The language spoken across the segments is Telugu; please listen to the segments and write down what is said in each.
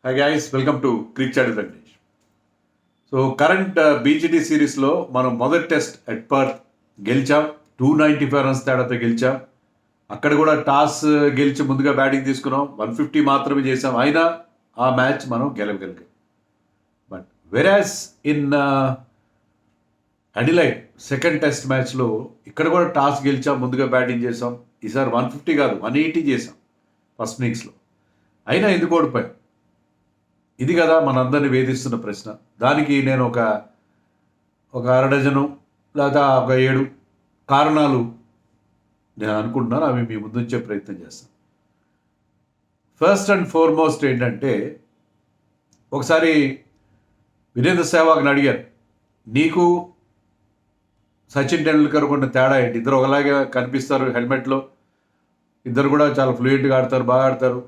Hi guys, welcome to crick chat Venkatesh. So current BGT సిరీస్లో మనం మొదటి టెస్ట్ ఎట్ పర్త్ గెలిచాం. 295 రన్స్ తేడాతో గెలిచాం. అక్కడ కూడా టాస్ గెలిచి ముందుగా బ్యాటింగ్ తీసుకున్నాం. 150 మాత్రమే చేసాం. అయినా ఆ మ్యాచ్ మనం గెలవగలిగాం. But versus in Adelaide second test మ్యాచ్లో ఇక్కడ కూడా టాస్ గెలిచాం, ముందుగా బ్యాటింగ్ చేసాం. ఈసారి 150 కాదు 180 చేసాం ఫస్ట్ ఇన్నింగ్స్లో. అయినా ఎందుకు ఓడిపోయాం? ఇది కదా మనందరినీ వేధిస్తున్న ప్రశ్న. దానికి నేను ఒక అరడజను లేదా ఒక 7 కారణాలు నేను అనుకుంటున్నాను. అవి మీ ముందుంచే ప్రయత్నం చేస్తాను. ఫస్ట్ అండ్ ఫార్మోస్ట్ ఏంటంటే, ఒకసారి వీరేంద్ర సెహ్వాగ్ని అడిగారు, నీకు సచిన్ టెండూల్కర్ ఉన్న తేడా ఏంటి? ఇద్దరు ఒకలాగే కనిపిస్తారు హెల్మెట్లో, ఇద్దరు కూడా చాలా ఫ్లూయెంట్గా ఆడతారు, బాగా ఆడతారు.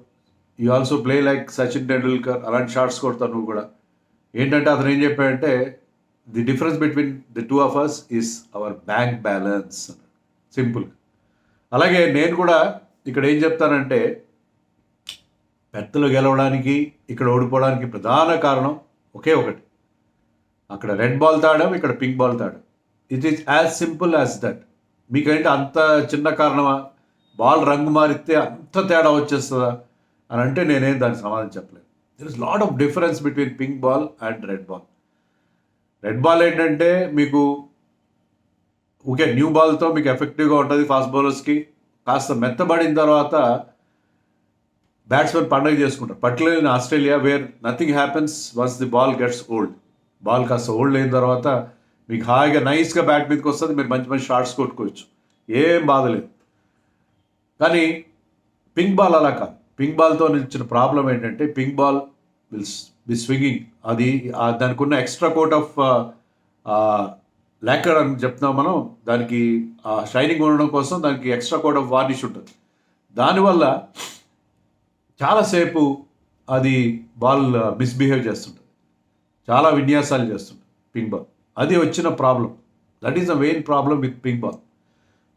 You also play like Sachin Tendulkar, అలాంటి షాట్స్ కొడతావు నువ్వు కూడా. ఏంటంటే అతను ఏం చెప్పాడంటే, the difference between the two of us is our bank balance. Simple. అలాగే నేను కూడా ఇక్కడ ఏం చెప్తానంటే, పెద్దలు గెలవడానికి ఇక్కడ ఓడిపోవడానికి ప్రధాన కారణం ఒకే ఒకటి. అక్కడ రెడ్ బాల్ తాడాం, ఇక్కడ పింక్ బాల్ తాడాం. It is as simple as that. మీకంటే అంత చిన్న కారణమా? బాల్ రంగు మారితే అంత తేడా వచ్చేస్తుందా అని అంటే నేనేం దానికి సమాధానం చెప్పలేదు. There is lot of difference between pink ball and red ball. Red ball ఏంటంటే మీకు ఓకే, న్యూ బాల్తో మీకు ఎఫెక్టివ్గా ఉంటుంది ఫాస్ట్ బౌలర్స్కి. కాస్త మెత్తబడిన తర్వాత బ్యాట్స్మెన్ పండగ చేసుకుంటారు. Particularly in Australia where nothing happens once the ball gets old. Ball కాస్త ఓల్డ్ అయిన తర్వాత మీకు హాయిగా నైస్గా బ్యాట్ మీదకి వస్తుంది, మీరు మంచి మంచి షాట్స్ కొట్టుకోవచ్చు, ఏం బాధలేదు. కానీ పింక్ బాల్ అలా కాదు. పింక్ బాల్తో నిలిచిన ప్రాబ్లం ఏంటంటే, pink ball will be swinging. అది దానికి ఉన్న ఎక్స్ట్రా కోట్ ఆఫ్ లాకర్ అని చెప్తున్నాం మనం. దానికి షైనింగ్ ఉండడం కోసం దానికి ఎక్స్ట్రా కోట్ ఆఫ్ వార్నిష్ ఉంటుంది. దానివల్ల చాలాసేపు అది బాల్ మిస్బిహేవ్ చేస్తుంటుంది, చాలా విన్యాసాలు చేస్తుంటుంది పింక్ బాల్. అది వచ్చిన problem. That is the main problem with pink ball.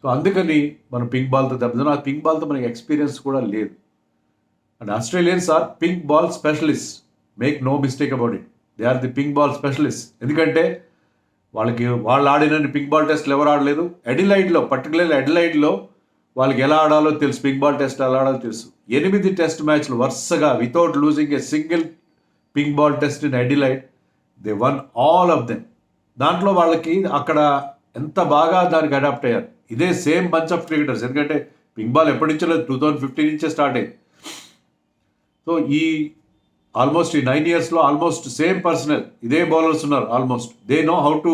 So అందుకని మనం పింక్ బాల్తో దెబ్బతిన్నాం. ఆ పింక్ బాల్తో మనకి ఎక్స్పీరియన్స్ కూడా లేదు. And Australians are pink ball specialist. Make no mistake about it. They are the pink ball specialist. ఎందుకంటే వాళ్ళు ఆడినన్ని పింక్ బాల్ టెస్ట్లు ఎవరు ఆడలేదు. ఎడిలైడ్లో, పర్టికులర్లీ ఎడిలైడ్లో వాళ్ళకి ఎలా ఆడాలో తెలుసు. పింక్ బాల్ టెస్ట్ ఎలా ఆడాలో తెలుసు. 8 టెస్ట్ మ్యాచ్లు వరుసగా without losing a single pink ball test in Adelaide. They one all of them. దాంట్లో వాళ్ళకి అక్కడ ఎంత బాగా దానికి అడాప్ట్ అయ్యారు. ఇదే సేమ్ బంచ్ ఆఫ్ క్రికెటర్స్. ఎందుకంటే పింక్ బాల్ ఎప్పటి నుంచో లేదు, 2015 నుంచే స్టార్ట్ అయింది. సో ఈ 9 ఇయర్స్లో ఆల్మోస్ట్ సేమ్ పర్సనల్ ఇదే బౌలర్స్ ఉన్నారు. Almost they know how to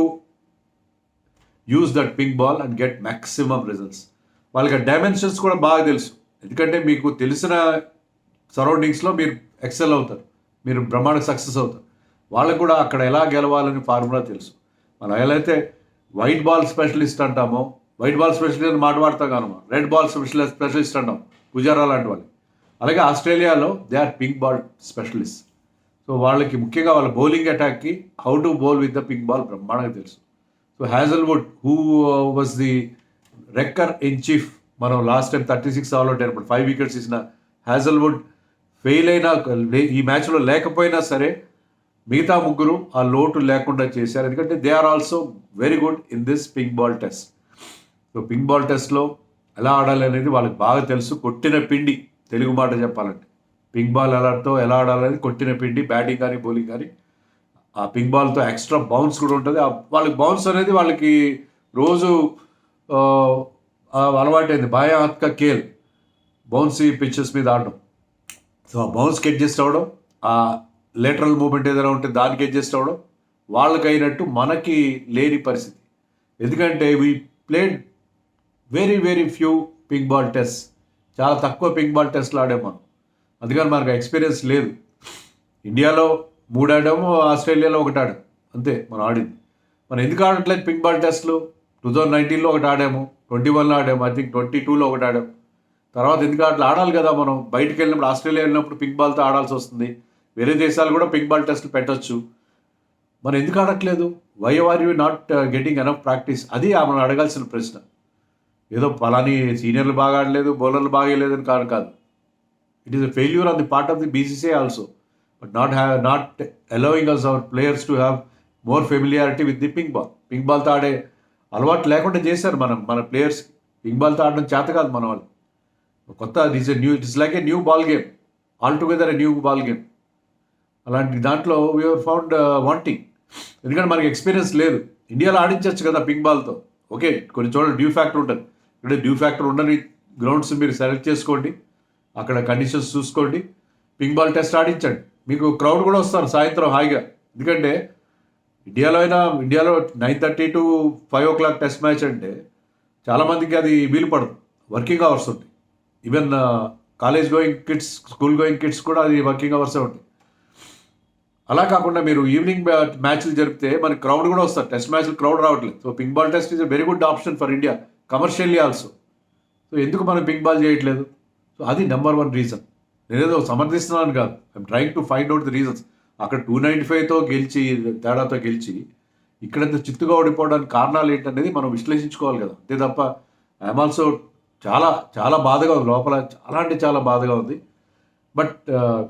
use that pink ball and get maximum results. వాళ్ళకి డైమెన్షన్స్ కూడా బాగా తెలుసు. ఎందుకంటే మీకు తెలిసిన సరౌండింగ్స్లో మీరు ఎక్సెల్ అవుతారు, మీరు బ్రహ్మాండ సక్సెస్ అవుతారు. వాళ్ళకు కూడా అక్కడ ఎలా గెలవాలని ఫార్ములా తెలుసు. మనం ఎలా వైట్ బాల్ స్పెషలిస్ట్ అంటామో, వైట్ బాల్ స్పెషలిస్ట్ అని మాట్లాడతాం కాను, రెడ్ బాల్ స్పెషలిస్ట్ అంటాం పుజారా లాంటి వాళ్ళు. అలాగే ఆస్ట్రేలియాలో they are pink ball specialist. So వాళ్ళకి ముఖ్యంగా వాళ్ళ బౌలింగ్ అటాక్కి how to bowl with the pink ball బ్రహ్మాండంగా తెలుసు. So Hazlewood who was the wrecker in chief, మనం లాస్ట్ టైం 36 ఆల్ అవుట్ అయినప్పుడు 5 వికెట్స్ ఇచ్చిన హ్యాజల్వుడ్ ఫెయిల్ అయినా ఈ మ్యాచ్లో లేకపోయినా సరే మిగతా ముగ్గురు ఆ లోటు లేకుండా చేశారు. ఎందుకంటే they are also very good in this pink ball test. So pink ball టెస్ట్లో ఎలా ఆడాలి అనేది వాళ్ళకి బాగా తెలుసు. కొట్టిన పిండి, తెలుగు మాట చెప్పాలంటే పింక్ బాల్ ఎలా ఆడాలనేది కొట్టిన పిండి. బ్యాటింగ్ కానీ బౌలింగ్ కానీ ఆ పింక్ బాల్తో ఎక్స్ట్రా బౌన్స్ కూడా ఉంటుంది. వాళ్ళకి బౌన్స్ అనేది వాళ్ళకి రోజు అలవాటైంది. బాయా హత్క కేల్ బౌన్సీ పిచ్చెస్ మీద ఆడడం. సో ఆ బౌన్స్కి అడ్జస్ట్ అవ్వడం, ఆ లేటరల్ మూమెంట్ ఏదైనా ఉంటే దానికి అడ్జస్ట్ అవ్వడం వాళ్ళకి అయినట్టు మనకి లేని పరిస్థితి. ఎందుకంటే we played very very few pink ball test. చాలా తక్కువ పింక్ బాల్ టెస్ట్లు ఆడాము మనం. అందుకని మనకు ఎక్స్పీరియన్స్ లేదు. ఇండియాలో 3 ఆడాము, ఆస్ట్రేలియాలో 1 ఆడాము, అంతే మనం ఆడింది. మనం ఎందుకు ఆడట్లేదు పింక్ బాల్ టెస్ట్లు? 2019లో 1 ఆడాము, 21లో ఆడాము, ఐ థింక్ 22లో 1 ఆడాము. తర్వాత ఎందుకు ఆడాలి కదా మనం. బయటకు వెళ్ళినప్పుడు, ఆస్ట్రేలియా వెళ్ళినప్పుడు పింక్ బాల్తో ఆడాల్సి వస్తుంది. వేరే దేశాలు కూడా పింక్ బాల్ టెస్ట్లు పెట్టచ్చు. మనం ఎందుకు ఆడట్లేదు? Why are you not getting enough practice? అది మనం అడగాల్సిన ప్రశ్న. ఏదో పలాని సీనియర్లు బాగా ఆడలేదు, బౌలర్లు బాగా వేయలేదని కాదు. It is a failure on the part of the BCCI also. But not allowing us our players to have more familiarity with the pink ball. Pink బాల్తో ఆడే అలవాటు లేకుండా చేశారు మన ప్లేయర్స్. పింక్ బాల్తో ఆడడం చేత కాదు మన వాళ్ళు. కొత్త it's like a new ball game, all together a new ball game. అలాంటి దాంట్లో వీఆర్ ఫౌండ్ వాంటింగ్. ఎందుకంటే మనకి ఎక్స్పీరియన్స్ లేదు. ఇండియాలో ఆడించవచ్చు కదా పింక్ బాల్తో, ఓకే కొన్ని చోట్ల డ్యూ ఫ్యాక్టర్ ఉంటుంది. ఇక్కడ డ్యూ ఫ్యాక్టర్ ఉండని గ్రౌండ్స్ మీరు సెలెక్ట్ చేసుకోండి, అక్కడ కండిషన్స్ చూసుకోండి, పింక్ బాల్ టెస్ట్ ఆడించండి. మీకు క్రౌడ్ కూడా వస్తారు సాయంత్రం హాయిగా. ఎందుకంటే ఇండియాలో 9:30 to 5 o'clock టెస్ట్ మ్యాచ్ అంటే చాలామందికి అది వీలు పడదు, వర్కింగ్ అవర్స్ ఉంటాయి. Even college going kids, school going kids కూడా అది వర్కింగ్ అవర్సే ఉంటాయి. అలా కాకుండా మీరు ఈవినింగ్ మ్యాచ్లు జరిపితే మనకి క్రౌడ్ కూడా వస్తారు. టెస్ట్ మ్యాచ్లు క్రౌడ్ రావట్లేదు. So pink ball test is a very good option for India commercially also. So ఎందుకు మనం పింక్ బాల్ చేయట్లేదు? సో అది నెంబర్ 1 రీజన్. నేనేదో సమర్థిస్తున్నాను కాదు, I'm trying to find out the reasons. అక్కడ 295తో గెలిచి, తేడాతో గెలిచి ఇక్కడంత చిత్తుగా ఓడిపోవడానికి కారణాలు ఏంటనేది మనం విశ్లేషించుకోవాలి కదా. అంతే తప్ప ఐఎమ్ ఆల్సో చాలా చాలా బాధగా ఉంది లోపల, చాలా అంటే చాలా బాధగా ఉంది. But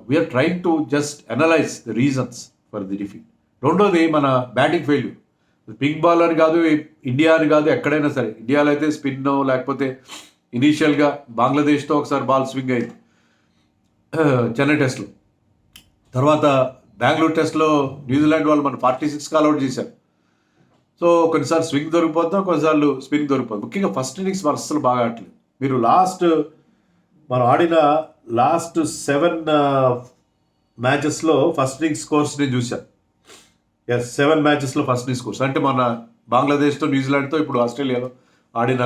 we're trying to just analyze the reasons for the defeat. రెండోది మన బ్యాటింగ్ ఫెయిల్యూర్. పింక్ బాల్ అని కాదు, ఇండియా అని కాదు, ఎక్కడైనా సరే. ఇండియాలో అయితే స్పిన్ లేకపోతే ఇనీషియల్గా బంగ్లాదేశ్తో ఒకసారి బాల్ స్వింగ్ అయింది చెన్నై టెస్ట్లో. తర్వాత బెంగళూరు టెస్ట్లో న్యూజిలాండ్ వాళ్ళు మన 46 కాల్అవుట్ చేశారు. సో కొన్నిసార్లు స్వింగ్ దొరికిపోతాం, కొన్నిసార్లు స్పిన్ దొరికిపోతాం. ముఖ్యంగా ఫస్ట్ ఇన్నింగ్స్ మన అస్సలు బాగా ఆడలేదు. మీరు మనం ఆడిన లాస్ట్ 7 మ్యాచెస్లో ఫస్ట్ ఇన్నింగ్స్ స్కోర్స్ నేను చూశాను. 7 మ్యాచెస్లో ఫస్ట్ ఇన్నింగ్స్ స్కోర్స్ అంటే మన బంగ్లాదేశ్తో, న్యూజిలాండ్తో, ఇప్పుడు ఆస్ట్రేలియాలో ఆడిన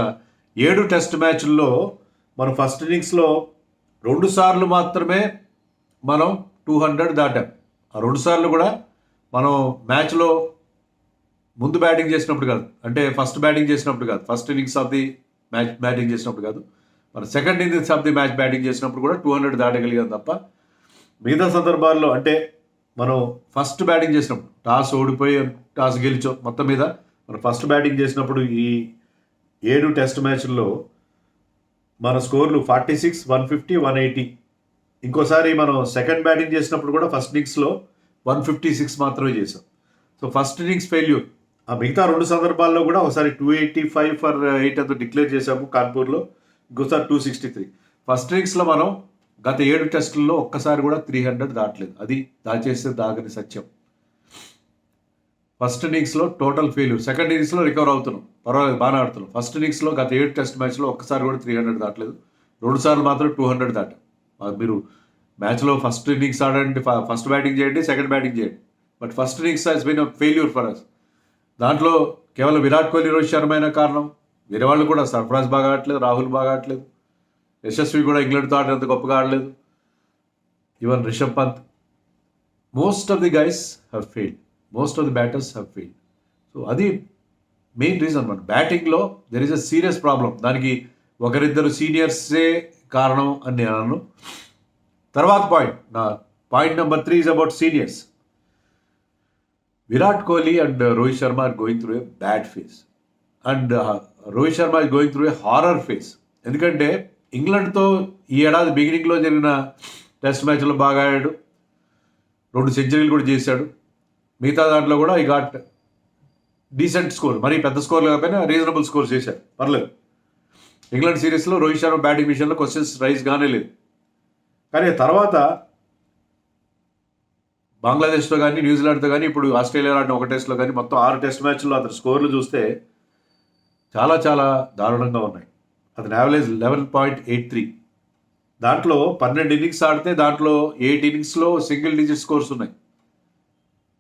7 టెస్ట్ మ్యాచ్ల్లో మనం ఫస్ట్ ఇన్నింగ్స్లో 2 సార్లు మాత్రమే మనం 200 దాటాం. ఆ 2 సార్లు కూడా మనం మ్యాచ్లో ముందు బ్యాటింగ్ చేసినప్పుడు కాదు, అంటే ఫస్ట్ బ్యాటింగ్ చేసినప్పుడు కాదు, first innings of the match batting చేసినప్పుడు కాదు, మన second innings of the match batting చేసినప్పుడు కూడా 200 దాటగలిగాం తప్ప మిగతా సందర్భాల్లో అంటే మనం ఫస్ట్ బ్యాటింగ్ చేసినప్పుడు టాస్ గెలిచో మొత్తం మీద మనం ఫస్ట్ బ్యాటింగ్ చేసినప్పుడు ఈ 7 టెస్ట్ మ్యాచ్ల్లో మన స్కోర్లు 46, 150, 180. ఇంకోసారి మనం సెకండ్ బ్యాటింగ్ చేసినప్పుడు కూడా ఫస్ట్ ఇన్నింగ్స్లో 156 మాత్రమే చేసాం. So first innings failure. ఆ మిగతా 2 సందర్భాల్లో కూడా ఒకసారి 285 for 8 అంతా డిక్లేర్ చేశాము కాన్పూర్లో, ఇంకోసారి 263. ఫస్ట్ ఇన్నింగ్స్లో మనం గత 7 టెస్టుల్లో ఒక్కసారి కూడా 300 దాటలేదు. అది దాచేస్తే దాగని సత్యం. ఫస్ట్ ఇన్నింగ్స్లో టోటల్ ఫెయిల్యూర్. సెకండ్ ఇన్నింగ్స్లో రికవర్ అవుతున్నాం, పర్వాలేదు, బాగానే ఆడుతున్నాం. ఫస్ట్ ఇన్నింగ్స్లో గత 7 టెస్ట్ మ్యాచ్లో ఒక్కసారి కూడా 300 దాటలేదు. 2 సార్లు మాత్రం 200 దాటాం. మీరు మ్యాచ్లో ఫస్ట్ ఇన్నింగ్స్ ఆడండి, ఫస్ట్ బ్యాటింగ్ చేయండి, సెకండ్ బ్యాటింగ్ చేయండి. But first innings has been a failure for us. దాంట్లో కేవలం విరాట్ కోహ్లీ, రోహిత్ శర్మ అయిన కారణం. వేరే వాళ్ళు కూడా, సర్ఫరాజ్ బాగా ఆడలేదు, రాహుల్ బాగా ఆడలేదు, యశస్వి కూడా ఇంగ్లాండ్తో ఆడినంత గొప్పగా ఆడలేదు, even Rishabh Pant. Most of the guys have failed, most of the batters have failed. So అది మెయిన్ రీజన్. మన బ్యాటింగ్లో there is a serious problem. దానికి ఒకరిద్దరు సీనియర్సే కారణం అని నేను అన్నాను. తర్వాత point number 3 is about seniors. Virat Kohli and Rohit Sharma are going through a bad phase, and Rohit Sharma is going through a horror phase. ఎందుకంటే ఇంగ్లాండ్తో ఈ ఏడాది బిగినింగ్లో జరిగిన టెస్ట్ మ్యాచ్లో బాగా ఆడాడు, 2 సెంచరీలు కూడా చేశాడు. మిగతా దాంట్లో కూడా ఈ గాట్ డీసెంట్ స్కోర్, మరీ పెద్ద స్కోర్ లేకపోయినా రీజనబుల్ స్కోర్ చేశారు, పర్లేదు. ఇంగ్లాండ్ సిరీస్లో రోహిత్ శర్మ బ్యాటింగ్ విషయంలో క్వశ్చన్స్ రైజ్ కానే లేదు. కానీ తర్వాత బంగ్లాదేశ్తో కానీ, న్యూజిలాండ్తో కానీ, ఇప్పుడు ఆస్ట్రేలియా ఆడిన 1 టెస్ట్లో కానీ, మొత్తం 6 టెస్ట్ మ్యాచ్ల్లో అతని స్కోర్లు చూస్తే చాలా చాలా దారుణంగా ఉన్నాయి. అతని యావరేజ్ 11.83. దాంట్లో 12 ఇన్నింగ్స్ ఆడితే దాంట్లో 8 ఇన్నింగ్స్లో సింగిల్ డిజిట్ స్కోర్స్ ఉన్నాయి.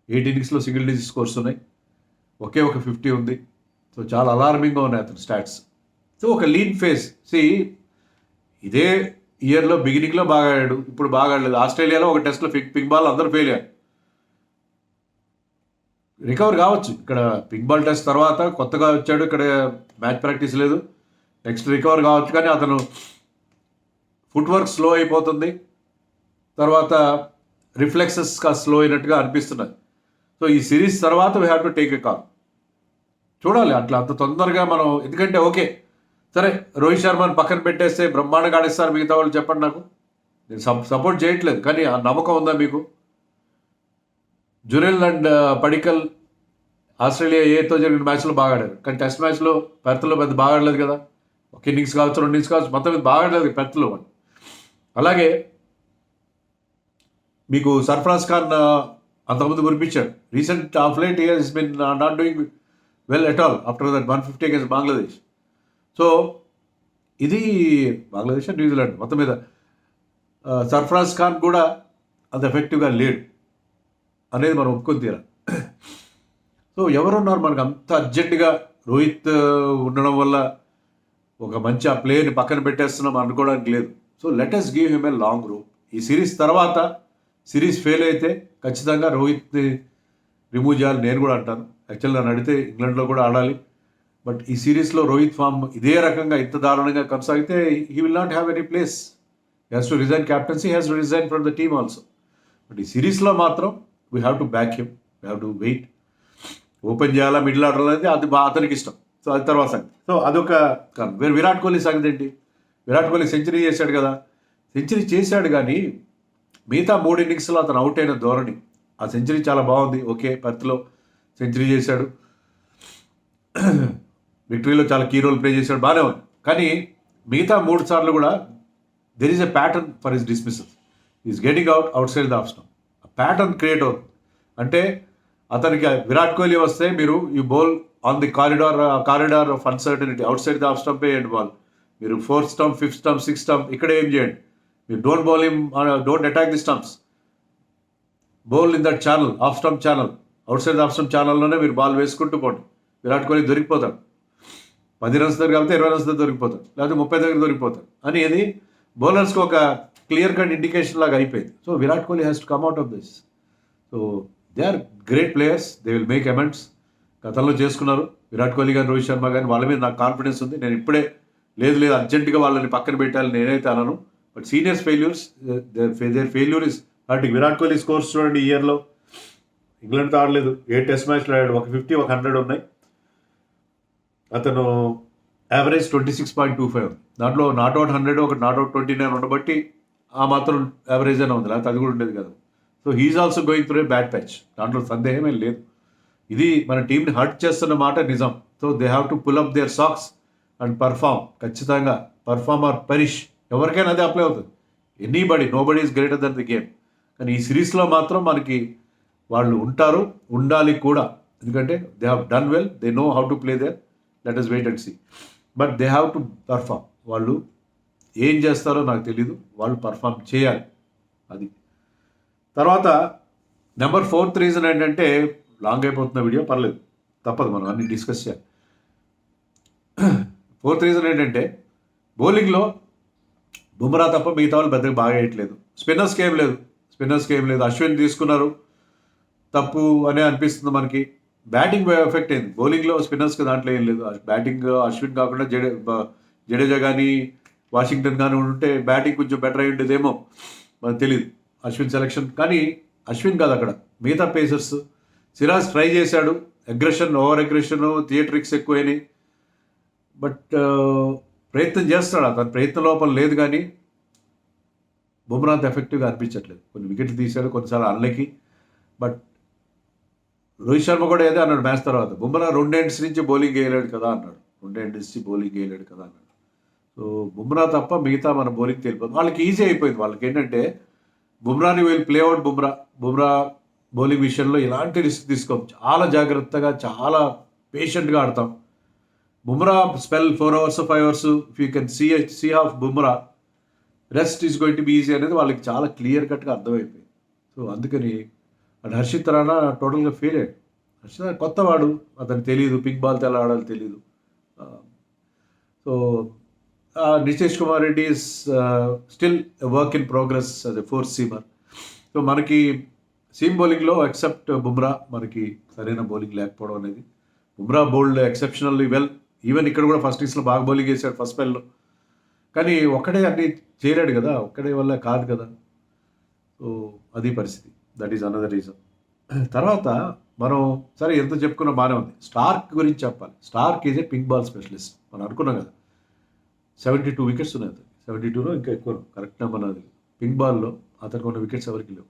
8 ఇన్నింగ్స్లో సింగిల్ డిజిట్ స్కోర్స్ ఉన్నాయి. ఒకే ఒక 50 ఉంది. సో చాలా అలార్మింగ్గా ఉన్నాయి అతని స్టాట్స్. సో ఒక లీన్ ఫేజ్. ఇదే ఇయర్లో బిగినింగ్లో బాగా ఆడాడు, ఇప్పుడు బాగా ఆడలేదు. ఆస్ట్రేలియాలో 1 టెస్ట్లో పింక్ బాల్ అందరూ ఫెయిల్ అయ్యారు. రికవర్ కావచ్చు. ఇక్కడ పింక్ బాల్ టెస్ట్ తర్వాత కొత్తగా వచ్చాడు, ఇక్కడ మ్యాచ్ ప్రాక్టీస్ లేదు, నెక్స్ట్ రికవర్ కావచ్చు. కానీ అతను ఫుట్ వర్క్ స్లో అయిపోతుంది, తర్వాత రిఫ్లెక్సెస్ స్లో అయినట్టుగా అనిపిస్తున్నాయి. సో ఈ సిరీస్ తర్వాత we have to take a call. చూడాలి అట్లా అంత తొందరగా మనం. ఎందుకంటే ఓకే సరే, రోహిత్ శర్మని పక్కన పెట్టేస్తే బ్రహ్మాండంగా ఆడేస్తారు మిగతా వాళ్ళు, చెప్పండి నాకు. నేను సపోర్ట్ చేయట్లేదు, కానీ ఆ నమ్మకం ఉందా మీకు? జురెల్ అండ్ పడికల్ ఆస్ట్రేలియా ఏతో జరిగిన మ్యాచ్లో బాగా ఆడారు, కానీ టెస్ట్ మ్యాచ్లో పెర్త్లో పెద్ద బాగా ఆడలేదు కదా. ఒక ఇన్నింగ్స్ కావచ్చు, 2 ఇన్నింగ్స్ కావచ్చు, మొత్తం మీద బాగా ఆడలేదు పెర్త్లో వాళ్ళు. అలాగే మీకు సర్ఫరాజ్ ఖాన్ అంతకుముందు కురిపించాడు. Recent of late years been not doing well at all after that 150 against Bangladesh. సో ఇది బంగ్లాదేశ్, న్యూజిలాండ్ మొత్తం మీద సర్ఫరాజ్ ఖాన్ కూడా అంత ఎఫెక్టివ్గా లేడు అనేది మనం ఒప్పుకొని తీరా. సో ఎవరున్నారు మనకు అంత అర్జెంటుగా? రోహిత్ ఉండడం వల్ల ఒక మంచి ఆ ప్లేయర్ని పక్కన పెట్టేస్తున్నాం అనుకోవడానికి లేదు. So let us give him a long rope. ఈ సిరీస్ తర్వాత సిరీస్ ఫెయిల్ అయితే ఖచ్చితంగా రోహిత్ని రిమూవ్ చేయాలి నేను కూడా అంటాను. యాక్చువల్ నన్ను అడిగితే ఇంగ్లాండ్లో కూడా ఆడాలి. బట్ ఈ సిరీస్లో రోహిత్ ఫామ్ ఇదే రకంగా ఇంత దారుణంగా కొనసాగితే he will not have any place. Has to resign captaincy, has to resign from the team also. But ఈ సిరీస్లో మాత్రం we have to back him, we have to wait. Open చేయాలా, మిడిల్ ఆర్డర్ అనేది అది అతనికి ఇష్టం. సో అది తర్వాత సంగతి. సో అదొక కారణం. విరాట్ కోహ్లీ సంగతి ఏంటి? విరాట్ కోహ్లీ సెంచరీ చేశాడు కదా. సెంచరీ చేశాడు కానీ మిగతా 3 ఇన్నింగ్స్లో అతను అవుట్ అయిన ధోరణి, ఆ సెంచరీ చాలా బాగుంది. ఓకే, పర్త్లో సెంచరీ చేశాడు, విక్టరీలో చాలా కీ రోల్ ప్లే చేశాడు, బాగానే ఉంది. కానీ మిగతా 3 సార్లు కూడా there is a pattern for his dismissal. Is getting out side the off stump. Pattern create అవుతుంది. అంటే అతనికి విరాట్ కోహ్లీ వస్తే మీరు ఈ bowl on the corridor of uncertainty, out side the off stump వేయండి బాల్. మీరు 4th stump, 5th stump, 6th stump ఇక్కడ ఏం చేయండి. మీరు don't bowl him, don't attack the stumps, bowl in that channel, off stump channel, outside off stump ఛానల్లోనే మీరు బాల్ వేసుకుంటూ పోండి. విరాట్ కోహ్లీ దొరికిపోతాడు. 10 రన్స్ దగ్గర కలిపితే 20 రన్స్ దగ్గర దొరికిపోతాడు, లేకపోతే 30 దగ్గర దొరికిపోతాడు అని ఇది బౌలర్స్కి ఒక క్లియర్ కట్ ఇండికేషన్ లాగా అయిపోయింది. So Virat Kohli has to come out of this. So they are great players, they will make amends. గతంలో చేసుకున్నారు విరాట్ కోహ్లీ కానీ రోహిత్ శర్మ కానీ. వాళ్ళ మీద నాకు కాన్ఫిడెన్స్ ఉంది. నేను ఇప్పుడే లేదు అర్జెంటుగా వాళ్ళని పక్కన పెట్టాలి నేనైతే అనను. But seniors failures, their failure is hurting. Virat Kohli scores చూడండి, ఈ ఇయర్లో ఇంగ్లాండ్తో ఆడలేదు, 8 టెస్ట్ మ్యాచ్లు ఆడాడు, ఒక 50, ఒక 100 ఉన్నాయి. అతను యావరేజ్ 26.25, దాంట్లో నాట్అవుట్ 100, ఒక నాట్అవుట్ 29 ఉండబట్టి ఆ మాత్రం యావరేజ్ అయినా ఉంది, లేకపోతే అది కూడా ఉండేది కదా. So he's also going through a bad patch, దాంట్లో సందేహమే లేదు. ఇది మన టీంని హర్ట్ చేస్తున్న మాట నిజం. So they have to pull up their socks and perform. ఖచ్చితంగా పర్ఫామ్ ఆర్ పరిష్, ఎవరికైనా అదే అప్లై అవుతుంది. Anybody, nobody is greater than the game. కానీ ఈ సిరీస్లో మాత్రం మనకి వాళ్ళు ఉంటారు, ఉండాలి కూడా. ఎందుకంటే they have done well, they know how to play there. Let us wait and see. But they have to perform. వాళ్ళు ఏం చేస్తారో నాకు తెలీదు, వాళ్ళు పర్ఫామ్ చేయాలి. అది తర్వాత నెంబర్ 4th రీజన్ ఏంటంటే, లాంగ్ అయిపోతున్న వీడియో, పర్లేదు, తప్పదు, మనం అన్ని డిస్కస్ చేయాలి. 4th రీజన్ ఏంటంటే, బౌలింగ్లో బుమ్రా తప్ప మిగతా వాళ్ళు పెద్దగా బాగా వేయట్లేదు. స్పిన్నర్స్కి ఏం లేదు. అశ్విన్ తీసుకున్నారు, తప్పు అనే అనిపిస్తుంది మనకి. బ్యాటింగ్ ఎఫెక్ట్ అయింది, బౌలింగ్లో స్పిన్నర్స్కి దాంట్లో ఏం లేదు. బ్యాటింగ్ అశ్విన్ కాకుండా జడేజా కానీ వాషింగ్టన్ కానీ ఉంటే బ్యాటింగ్ కొంచెం బెటర్ అయి ఉండేదేమో, మనకు తెలియదు అశ్విన్ సెలెక్షన్. కానీ అశ్విన్ కాదు అక్కడ, మిగతా పేసర్స్. సిరాజ్ ట్రై చేశాడు, ఓవర్ అగ్రెషన్, థియేట్రిక్స్ ఎక్కువైనాయి. బట్ ప్రయత్నం చేస్తాడు, అతని ప్రయత్న లోపల లేదు. కానీ బుమ్రా అంత ఎఫెక్టివ్గా అనిపించట్లేదు. కొన్ని వికెట్లు తీశాడు, కొన్నిసార్లు అన్లకి. బట్ రోహిత్ శర్మ కూడా ఏదో అన్నాడు మ్యాచ్ తర్వాత, బుమ్రా 2 ఎండ్స్ నుంచి బౌలింగ్ వేయలేడు కదా అన్నాడు. 2 ఎండ్స్ నుంచి బౌలింగ్ వేయలేడు కదా అన్నాడు. సో బుమ్రా తప్ప మిగతా మన బౌలింగ్ తెలిపోతుంది. వాళ్ళకి ఈజీ అయిపోయింది. వాళ్ళకి ఏంటంటే బుమ్రాని వీళ్ళు ప్లేఅవుట్, బుమ్రా బౌలింగ్ విషయంలో ఎలాంటి రిస్క్ తీసుకోం. చాలా జాగ్రత్తగా, చాలా పేషెంట్గా ఆడతాం. Bumrah spell 4 hours, 5 hours, if you can see off Bumrah, rest is going to be easy అనేది వాళ్ళకి చాలా క్లియర్ కట్గా అర్థమైపోయింది. సో అందుకని అండ్ హర్షిత్ రాణా టోటల్గా ఫెయిల్ అయ్యాడు. హర్షిత్ కొత్తవాడు, అతనికి తెలియదు పింక్ బాల్తో ఎలా ఆడాలో తెలియదు. So Nitish Kumar Reddy is still work in progress as a 4th seamer. So మనకి సీమ్ బౌలింగ్లో ఎక్సెప్ట్ బుమ్రా మనకి సరైన బౌలింగ్ లేకపోవడం అనేది. Bumrah bowled exceptionally well. Even ఇక్కడ కూడా ఫస్ట్ ఇన్నింగ్స్లో బాగా బౌలింగ్ వేసాడు ఫస్ట్ స్పెల్లో. కానీ ఒక్కడే అన్ని చేయలేడు కదా, ఒక్కడే వల్ల కాదు కదా. సో అది పరిస్థితి. That is another reason. తర్వాత మనం సరే ఎంత చెప్పుకున్నా బాగానే ఉంది. స్టార్క్ గురించి చెప్పాలి. Starc is a pink ball specialist. మనం అనుకున్నాం కదా, 72 వికెట్స్ ఉన్నాయి అతను. 72లో ఇంకా ఎక్కువ, కరెక్ట్ నెంబర్ అది. పింక్ బాల్లో అతనికి ఉన్న వికెట్స్ ఎవరికి లేవు.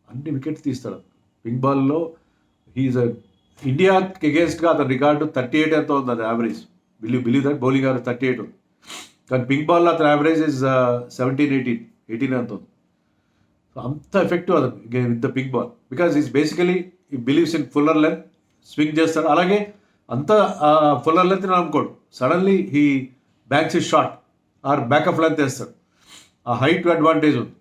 అన్ని వికెట్స్ తీస్తాడు. పింక్ బాల్లో హీఈస్ ఇండియాకి అగేన్స్ట్గా అతని రికార్డు 38 ఎంతో ఉంది అది average. Believe that bowling average 38 ఉంది. కానీ పింక్ బాల్లో అతని యావరేజ్ ఇస్ 17-18 ఎంతో ఉంది. సో అంత ఎఫెక్టివ్ అతను with the pink ball because is basically he believes in fuller length, swing చేస్తాడు. అలాగే అంత ఫుల్లర్ లెంత్ అనుకోడు, suddenly he bangs is short or back of length వేస్తాడు. ఆ హైట్ అడ్వాంటేజ్ ఉంది.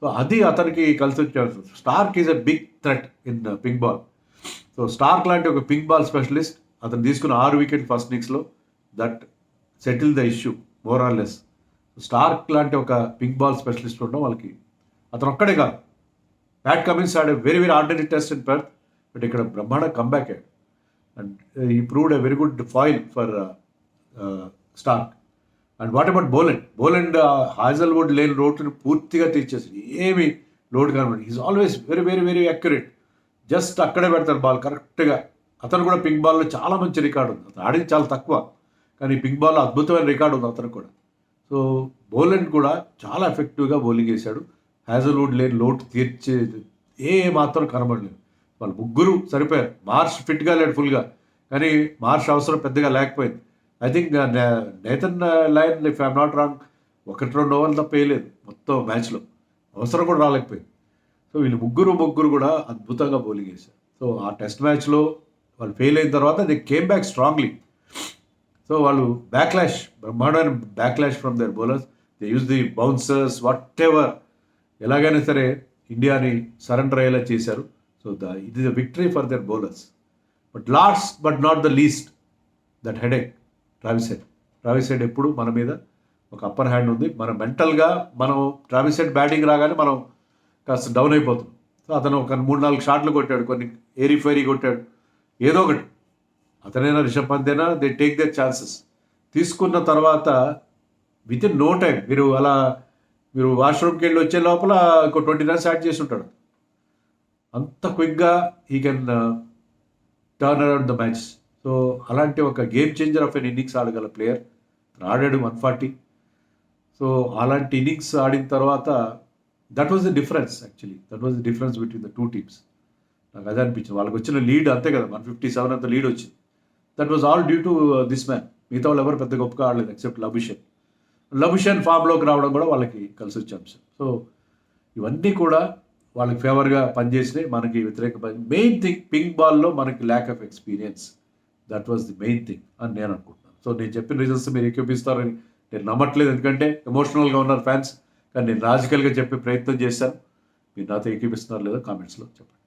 సో అది అతనికి కలిసి వచ్చే. Starc is a big threat in pink ball. So Starc లాంటి ఒక పింక్ బాల్ స్పెషలిస్ట్ అతను తీసుకున్న 6 వికెట్ ఫస్ట్ ఇన్నింగ్స్లో, that settle the issue more or less. Starc లాంటి ఒక పింక్ బాల్ స్పెషలిస్ట్ ఉండడం వాళ్ళకి, అతను ఒక్కడే కాదు, ప్యాట్ కమిన్స్ ఆడే very very ordinary test in Perth, but ఇక్కడ బ్రహ్మాండ కంబ్యాక్ అయ్యాడు and he proved a very good foil for Starc. And what about Boland Hazlewood లేని రోడ్ని పూర్తిగా తీర్చేసి ఏమి లోడ్ కనబడి, is always very very very accurate. Just అక్కడే పెడతాడు బాల్ కరెక్ట్గా. అతను కూడా పింక్ బాల్లో చాలా మంచి రికార్డు ఉంది. అతను ఆడింది చాలా తక్కువ, కానీ పింక్ బాల్లో అద్భుతమైన రికార్డు ఉంది అతను కూడా. సో బోలెండ్ కూడా చాలా ఎఫెక్టివ్గా బౌలింగ్ వేశాడు. హ్యాజల్వుడ్ లేని లోటు తీర్చే మాత్రం కనబడలేదు. వాళ్ళు ముగ్గురు సరిపోయారు. మార్ష్ ఫిట్గా లేడు ఫుల్గా, కానీ మార్ష్ అవసరం పెద్దగా లేకపోయింది. I think Nathan Lyon if I'm not wrong 1-2 ఓవర్లు తప్ప వేయలేదు మొత్తం మ్యాచ్లో, అవసరం కూడా రాలేకపోయింది. సో వీళ్ళు ముగ్గురు కూడా అద్భుతంగా బౌలింగ్ వేశారు. సో ఆ టెస్ట్ మ్యాచ్లో వాళ్ళు ఫెయిల్ అయిన తర్వాత they came back strongly. So వాళ్ళు బ్యాక్లాష్, బ్రహ్మాండమైన backlash from their bowlers. They use the bouncers whatever, ఎలాగైనా సరే ఇండియాని సరెండర్ అయ్యేలా చేశారు. So it is a victory for their bowlers. But last but not the least, that headache Travis Head ఎప్పుడు మన మీద ఒక అప్పర్ హ్యాండ్ ఉంది. మనం మెంటల్గా ట్రావిస్ హెడ్ బ్యాటింగ్ రాగానే మనం కాస్త డౌన్ అయిపోతాం. సో అతను ఒక 3-4 షాట్లు కొట్టాడు, కొన్ని ఏరీ కొట్టాడు, ఏదో ఒకటి. అతనైనా రిషబ్ పంత్ అయినా దే టేక్ దేర్ ఛాన్సెస్. తీసుకున్న తర్వాత విత్ ఇన్ నో టైం మీరు వాష్రూమ్కి వెళ్ళి వచ్చే లోపల ఒక 20 రన్స్ యాడ్ చేసి ఉంటాడు. అంత క్విక్గా he can turn around the match. So అలాంటి ఒక game changer of an innings ఆడగల ప్లేయర్ ఆడాడు 140. సో అలాంటి ఇన్నింగ్స్ ఆడిన తర్వాత that was the difference between the 2 teams. నాకు అదే అనిపించింది. వాళ్ళకి వచ్చిన లీడ్ అంతే కదా, 157 అంత లీడ్ వచ్చింది. That was all due to this man. మిగతా వాళ్ళు ఎవరు పెద్ద గొప్పగా ఆడలేదు ఎక్సెప్ట్ లబుషేన్ ఫామ్లోకి రావడం కూడా వాళ్ళకి కలిసి వచ్చే అంశం. సో ఇవన్నీ కూడా వాళ్ళకి ఫేవర్గా పనిచేసినాయి, మనకి వ్యతిరేక మెయిన్ థింగ్ పింక్ బాల్లో మనకి lack of experience, that was the main thing అని నేను అనుకుంటున్నాను. సో నేను చెప్పిన రీజన్స్ మీరు ఏకీపిస్తారని నేను నమ్మట్లేదు, ఎందుకంటే ఎమోషనల్గా ఉన్నారు ఫ్యాన్స్. కానీ నేను లాజికల్గా చెప్పే ప్రయత్నం చేశాను. మీరు నాతో ఏకీపిస్తున్నారు లేదో కామెంట్స్లో చెప్పండి.